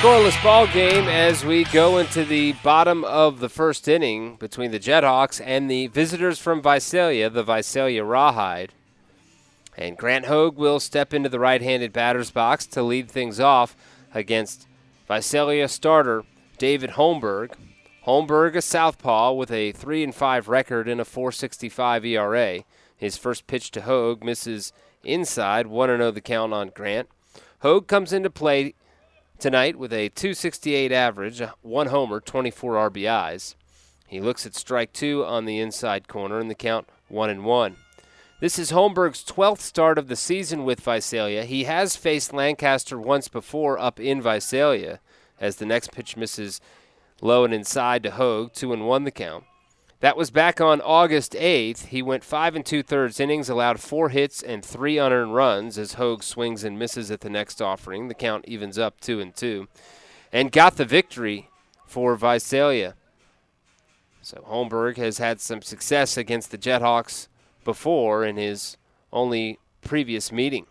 Scoreless ball game as we go into the bottom of the first inning between the Jethawks and the visitors from Visalia, the Visalia Rawhide. And Grant Hogue will step into the right-handed batter's box to lead things off against Visalia starter David Holmberg. Holmberg, a southpaw with a 3-5 record and a 4.65 ERA. His first pitch to Hogue misses inside, 1-0 the count on Grant. Hogue comes into play tonight with a 268 average, 1 homer, 24 RBIs. He looks at strike 2 on the inside corner and the count 1-1. This is Holmberg's 12th start of the season with Visalia. He has faced Lancaster once before up in Visalia as the next pitch misses low and inside to Hogue, 2-1 the count. That was back on August 8th. He went 5 2/3 innings, allowed 4 hits and 3 unearned runs as Hogue swings and misses at the next offering. The count evens up 2-2, and got the victory for Visalia. So Holmberg has had some success against the Jethawks before in his only previous meeting.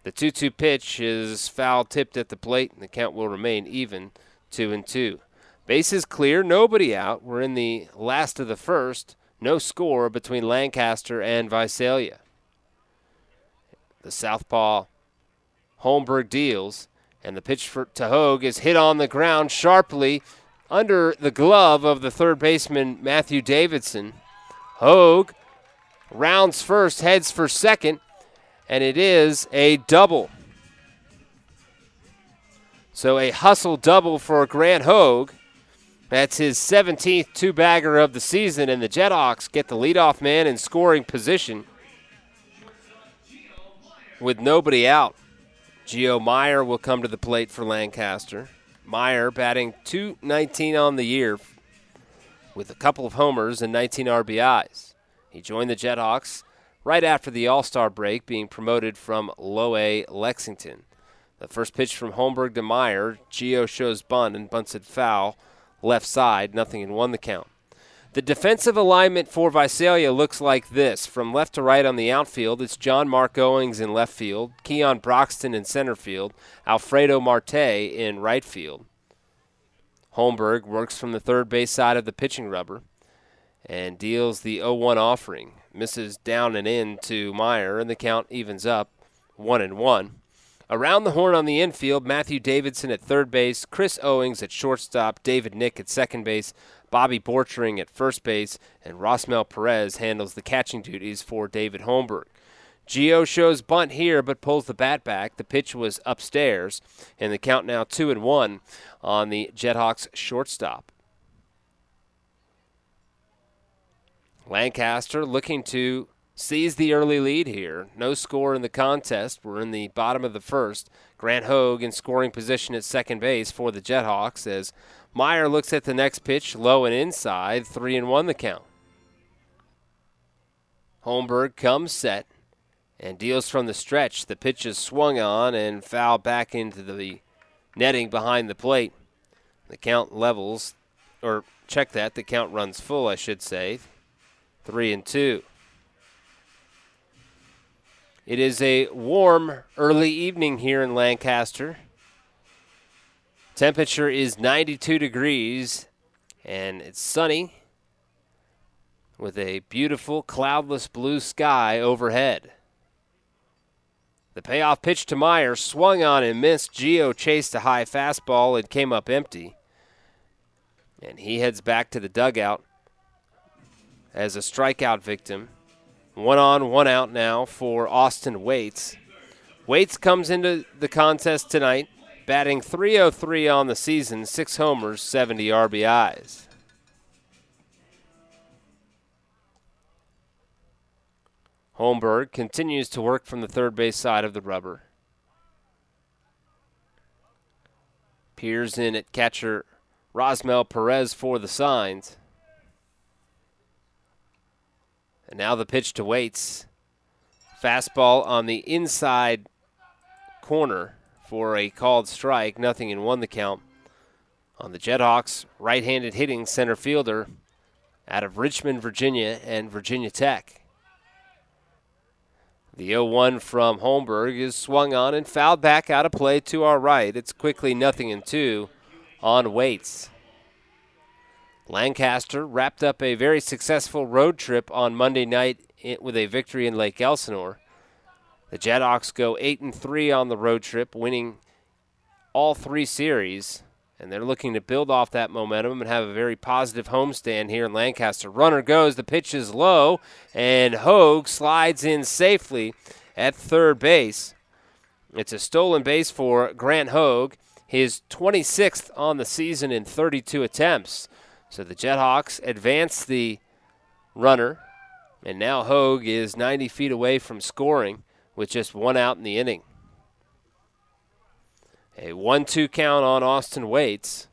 The 2-2 pitch is foul tipped at the plate, and the count will remain even, 2-2. Bases clear, nobody out. We're in the last of the first. No score between Lancaster and Visalia. The southpaw Holmberg deals, and the pitch to Hogue is hit on the ground sharply under the glove of the third baseman Matthew Davidson. Hogue rounds first, heads for second, and it is a double. So a hustle double for Grant Hogue. That's his 17th two-bagger of the season, and the Jethawks get the leadoff man in scoring position with nobody out. Gio Meyer will come to the plate for Lancaster. Meyer batting .219 on the year with a couple of homers and 19 RBIs. He joined the Jethawks right after the All-Star break, being promoted from Low-A Lexington. The first pitch from Holmberg to Meyer, Gio shows bunt and bunts it foul. Left side, 0-1 the count. The defensive alignment for Visalia looks like this. From left to right on the outfield, it's John Mark Owings in left field, Keon Broxton in center field, Alfredo Marte in right field. Holmberg works from the third base side of the pitching rubber and deals the 0-1 offering. Misses down and in to Meyer, and the count evens up, 1-1. Around the horn on the infield, Matthew Davidson at third base, Chris Owings at shortstop, David Nick at second base, Bobby Borchering at first base, and Rosmel Perez handles the catching duties for David Holmberg. Gio shows bunt here but pulls the bat back. The pitch was upstairs, and the count now 2-1 on the Jethawks shortstop. Lancaster looking to seize the early lead here. No score in the contest. We're in the bottom of the first. Grant Hogue in scoring position at second base for the Jethawks as Meyer looks at the next pitch, low and inside, 3-1 the count. Holmberg comes set and deals from the stretch. The pitch is swung on and fouled back into the netting behind the plate. The count levels, or check that, the count runs full, I should say, 3-2. It is a warm early evening here in Lancaster. Temperature is 92 degrees, and it's sunny with a beautiful cloudless blue sky overhead. The payoff pitch to Meyer swung on and missed. Gio chased a high fastball and came up empty. And he heads back to the dugout as a strikeout victim. 1 on, 1 out now for Austin Waits. Waits comes into the contest tonight, batting .303 on the season, 6 homers, 70 RBIs. Holmberg continues to work from the third base side of the rubber. Peers in at catcher Rosmel Perez for the signs. And now the pitch to Waits. Fastball on the inside corner for a called strike. 0-1 the count on the Jethawks. Right-handed hitting center fielder out of Richmond, Virginia, and Virginia Tech. The 0-1 from Holmberg is swung on and fouled back out of play to our right. It's quickly 0-2 on Waits. Lancaster wrapped up a very successful road trip on Monday night with a victory in Lake Elsinore. The Jethawks go 8-3 on the road trip, winning all 3 series, and they're looking to build off that momentum and have a very positive homestand here in Lancaster. Runner goes, the pitch is low, and Hogue slides in safely at third base. It's a stolen base for Grant Hogue, his 26th on the season in 32 attempts. So the Jethawks advance the runner, and now Hogue is 90 feet away from scoring with just 1 out in the inning. A 1-2 count on Austin Waits.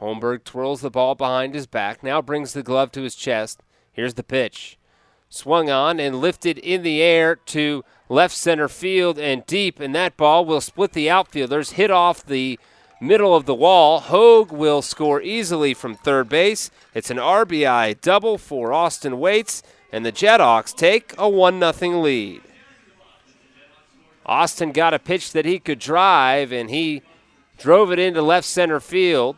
Holmberg twirls the ball behind his back, now brings the glove to his chest. Here's the pitch. Swung on and lifted in the air to left center field and deep, and that ball will split the outfielders, hit off the middle of the wall. Hogue will score easily from third base. It's an RBI double for Austin Waits, and the Jethawks take a 1-0 lead. Austin got a pitch that he could drive, and he drove it into left center field.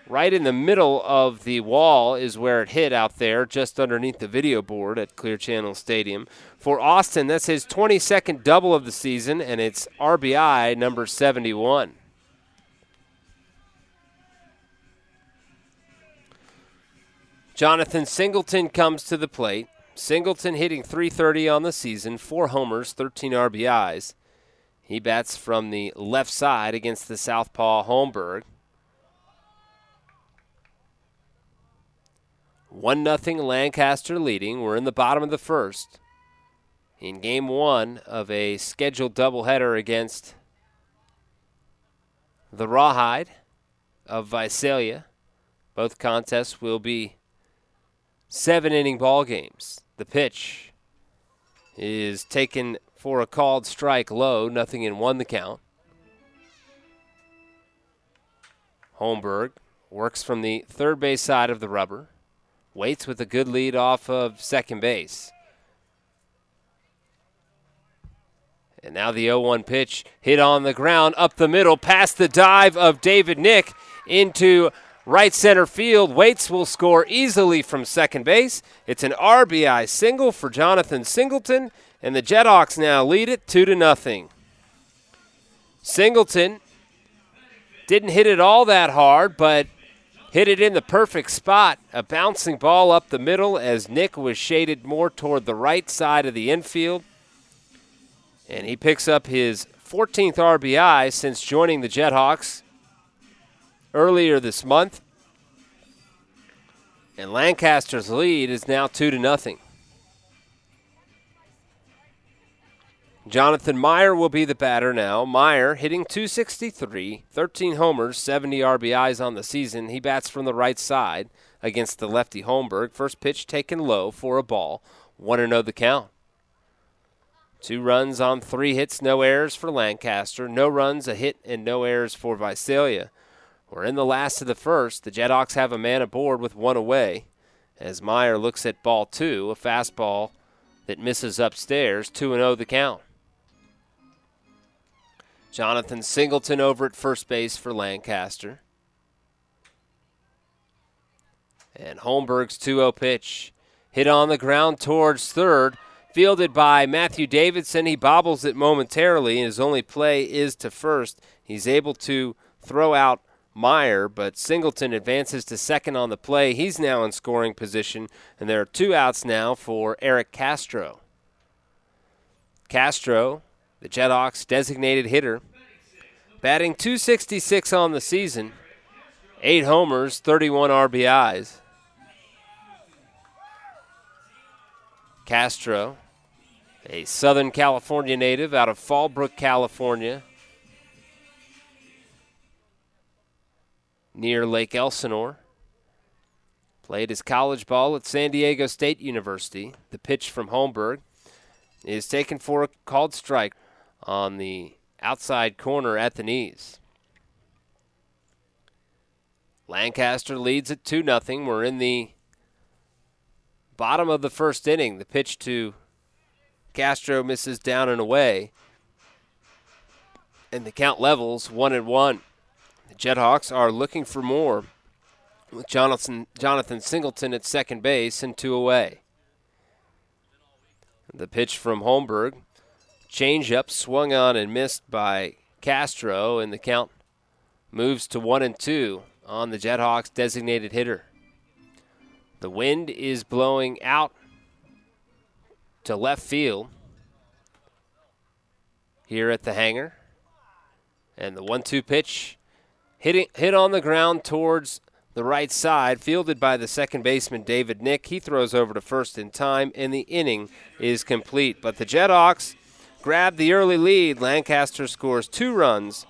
Right in the middle of the wall is where it hit out there, just underneath the video board at Clear Channel Stadium. For Austin, that's his 22nd double of the season, and it's RBI number 71. Jonathan Singleton comes to the plate. Singleton hitting .330 on the season, 4 homers, 13 RBIs. He bats from the left side against the southpaw Holmberg. 1-0 Lancaster leading. We're in the bottom of the first. In game 1 of a scheduled doubleheader against the Rawhide of Visalia. Both contests will be 7-inning ball games. The pitch is taken for a called strike low, 0-1 the count. Holmberg works from the third base side of the rubber. Waits with a good lead off of second base. And now the 0-1 pitch hit on the ground, up the middle, past the dive of David Nick into right center field. Waits will score easily from second base. It's an RBI single for Jonathan Singleton, and the Jethawks now lead it 2-0. Singleton didn't hit it all that hard, but hit it in the perfect spot. A bouncing ball up the middle as Nick was shaded more toward the right side of the infield. And he picks up his 14th RBI since joining the Jethawks earlier this month. And Lancaster's lead is now 2-0. Jonathan Meyer will be the batter now. Meyer hitting .263, 13 homers, 70 RBIs on the season. He bats from the right side against the lefty Holmberg. First pitch taken low for a ball. 1-0 the count. 2 runs on 3 hits, no errors for Lancaster. No runs, a hit, and no errors for Visalia. We're in the last of the first. The Jethawks have a man aboard with 1 away as Meyer looks at ball 2, a fastball that misses upstairs. 2-0 the count. Jonathan Singleton over at first base for Lancaster. And Holmberg's 2-0 pitch hit on the ground towards third. Fielded by Matthew Davidson. He bobbles it momentarily, and his only play is to first. He's able to throw out Meyer, but Singleton advances to second on the play. He's now in scoring position, and there are 2 outs now for Eric Castro. Castro, the Jethawks' designated hitter, batting .266 on the season, 8 homers, 31 RBIs. Castro, a Southern California native out of Fallbrook, California, near Lake Elsinore. Played his college ball at San Diego State University. The pitch from Holmberg is taken for a called strike on the outside corner at the knees. Lancaster leads at 2-0. We're in the Bottom of the first inning, the pitch to Castro misses down and away. And the count levels 1-1. The Jethawks are looking for more with Jonathan Singleton at second base and 2 away. The pitch from Holmberg. Changeup swung on and missed by Castro, and the count moves to 1-2 on the Jethawks' designated hitter. The wind is blowing out to left field here at the hangar. And the 1-2 pitch hit on the ground towards the right side, fielded by the second baseman David Nick. He throws over to first in time, and the inning is complete. But the Jethawks grab the early lead. Lancaster scores 2 runs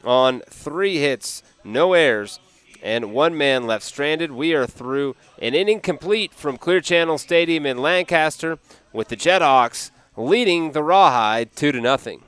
on 3 hits, no errors, and 1 man left stranded. We are through an inning complete from Clear Channel Stadium in Lancaster, with the Jethawks leading the Rawhide 2-0.